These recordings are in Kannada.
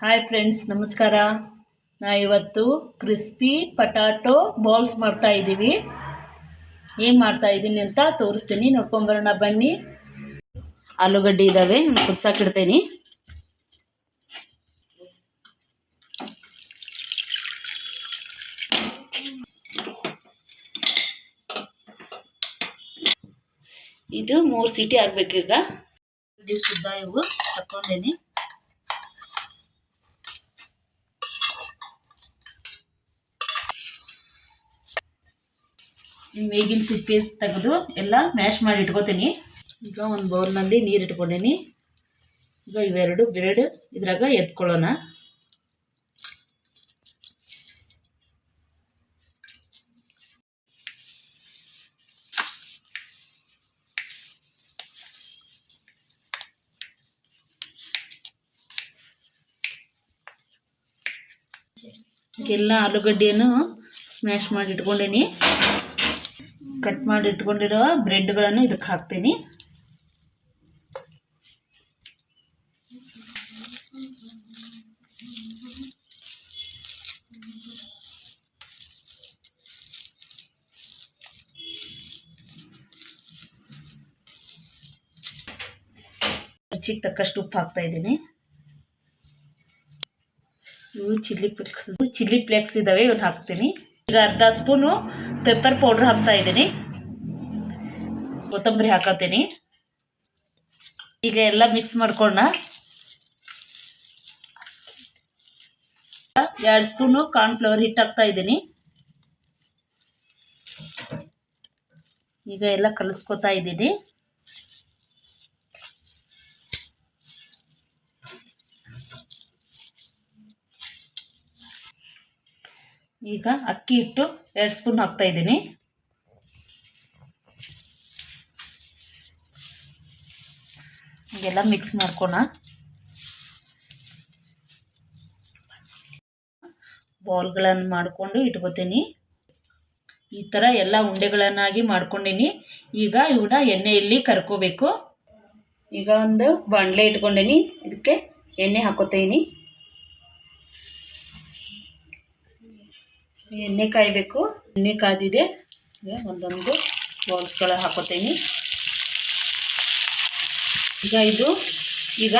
ಹಾಯ್ ಫ್ರೆಂಡ್ಸ್, ನಮಸ್ಕಾರ. ಇವತ್ತು ಕ್ರಿಸ್ಪಿ ಪಟಾಟೋ ಬಾಲ್ಸ್ ಮಾಡ್ತಾ ಇದ್ದೀವಿ. ಏನು ಮಾಡ್ತಾ ಇದ್ದೀನಿ ಅಂತ ತೋರಿಸ್ತೀನಿ, ನೋಡ್ಕೊಂಬರೋಣ ಬನ್ನಿ. ಆಲೂಗಡ್ಡೆ ಇದ್ದಾವೆ, ಕುದಿಸಾಕಿಡ್ತೀನಿ. ಇದು 3 ಸೀಟಿ ಆಗಬೇಕು. ಈಗ ಕುದ್ದ ಇವು ತಕ್ಕೊಂಡೇನಿ. ಮೇಗಿನ ಸಿಪ್ಪೆ ತೆಗೆದು ಎಲ್ಲ ಮ್ಯಾಶ್ ಮಾಡಿ ಇಟ್ಕೋತೀನಿ. ಈಗ ಒಂದು ಬೌಲ್ನಲ್ಲಿ ನೀರು ಇಟ್ಕೊಂಡೇನಿ. ಈಗ ಇವೆರಡು ಬ್ರೆಡ್ ಇದ್ರಾಗ ಎತ್ಕೊಳ್ಳೋಣ. ಎಲ್ಲ ಆಲೂಗಡ್ಡೆಯನ್ನು ಸ್ಮ್ಯಾಶ್ ಮಾಡಿ ಇಟ್ಕೊಂಡೇನಿ. ಕಟ್ ಮಾಡಿ ಇಟ್ಕೊಂಡಿರೋ ಬ್ರೆಡ್ಗಳನ್ನು ಇದಕ್ಕೆ ಹಾಕ್ತೀನಿ. ರುಚಿಗೆ ತಕ್ಕಷ್ಟು ಉಪ್ಪು ಹಾಕ್ತಾ ಇದ್ದೀನಿ. ಇವು ಚಿಲ್ಲಿ ಫ್ಲೇಕ್ಸ್ ಇದ್ದಾವೆ, ಇವನ್ನ ಹಾಕ್ತೀನಿ. ಈಗ ಅರ್ಧ ಸ್ಪೂನು ಪೆಪ್ಪರ್ ಪೌಡ್ರ್ ಹಾಕ್ತಾ ಇದ್ದೀನಿ. ಕೊತ್ತಂಬರಿ ಹಾಕತ್ತೀನಿ. ಈಗ ಎಲ್ಲ ಮಿಕ್ಸ್ ಮಾಡ್ಕೊಳ್ಳೋಣ. 2 ಸ್ಪೂನು ಕಾರ್ನ್ಫ್ಲವರ್ ಹಿಟ್ಟು ಹಾಕ್ತಾ ಇದ್ದೀನಿ. ಈಗ ಎಲ್ಲ ಕಲಿಸ್ಕೊತಾ ಇದ್ದೀನಿ. ಈಗ ಅಕ್ಕಿ ಹಿಟ್ಟು 2 ಸ್ಪೂನ್ ಹಾಕ್ತಾ ಇದ್ದೀನಿ. ಈಗೆಲ್ಲ ಮಿಕ್ಸ್ ಮಾಡ್ಕೋಣ. ಬಾಲ್ಗಳನ್ನು ಮಾಡಿಕೊಂಡು ಇಟ್ಕೋತೀನಿ. ಈ ಥರ ಎಲ್ಲ ಉಂಡೆಗಳನ್ನಾಗಿ ಮಾಡ್ಕೊಂಡೀನಿ. ಈಗ ಇವನ್ನ ಎಣ್ಣೆಯಲ್ಲಿ ಕರ್ಕೋಬೇಕು. ಈಗ ಒಂದು ಬಾಣಲೆ ಇಟ್ಕೊಂಡೀನಿ, ಇದಕ್ಕೆ ಎಣ್ಣೆ ಹಾಕೋತೀನಿ. ಎಣ್ಣೆ ಕಾಯಬೇಕು. ಎಣ್ಣೆ ಕಾದಿದೆ. ಒಂದೊಂದು ಬಾಲ್ಸ್ಗಳ ಹಾಕೋತೀನಿ. ಈಗ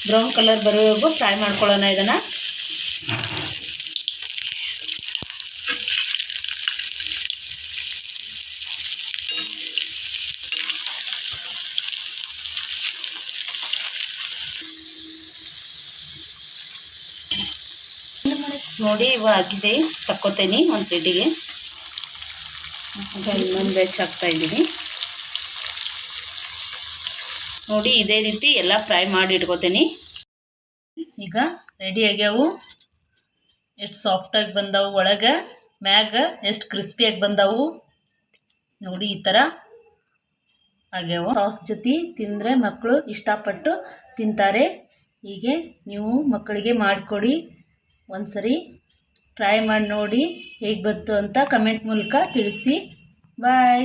ಬ್ರೌನ್ ಕಲರ್ ಬರೋವರೆಗೂ ಫ್ರೈ ಮಾಡ್ಕೊಳ್ಳೋಣ. ಇದನ್ನು ನೋಡಿ, ಇವು ಆಗಿದೆ. ತಕ್ಕೋತೀನಿ ಒಂದು ಪ್ಲೇಟಿಗೆ. ಇನ್ನೊಂದು ಬ್ಯಾಚ್ ಹಾಕ್ತಾ ಇದ್ದೀನಿ. ನೋಡಿ, ಇದೇ ರೀತಿ ಎಲ್ಲ ಫ್ರೈ ಮಾಡಿ ಇಟ್ಕೋತೀನಿ. ಈಗ ರೆಡಿ ಆಗ್ಯಾವು. ಎಷ್ಟು ಸಾಫ್ಟಾಗಿ ಬಂದವು, ಒಳಗೆ ಮ್ಯಾಗ ಎಷ್ಟು ಕ್ರಿಸ್ಪಿಯಾಗಿ ಬಂದವು. ನೋಡಿ, ಈ ಥರ ಆಗ್ಯಾವು. ಸಾಸ್ ಜೊತೆ ತಿಂದರೆ ಮಕ್ಕಳು ಇಷ್ಟಪಟ್ಟು ತಿಂತಾರೆ. ಹೀಗೆ ನೀವು ಮಕ್ಕಳಿಗೆ ಮಾಡಿಕೊಡಿ. ಒಂದ್ಸರಿ ಟ್ರೈ ಮಾಡಿ ನೋಡಿ, ಹೇಗೆ ಬಂತು ಅಂತ ಕಮೆಂಟ್ ಮೂಲಕ ತಿಳಿಸಿ. ಬಾಯ್.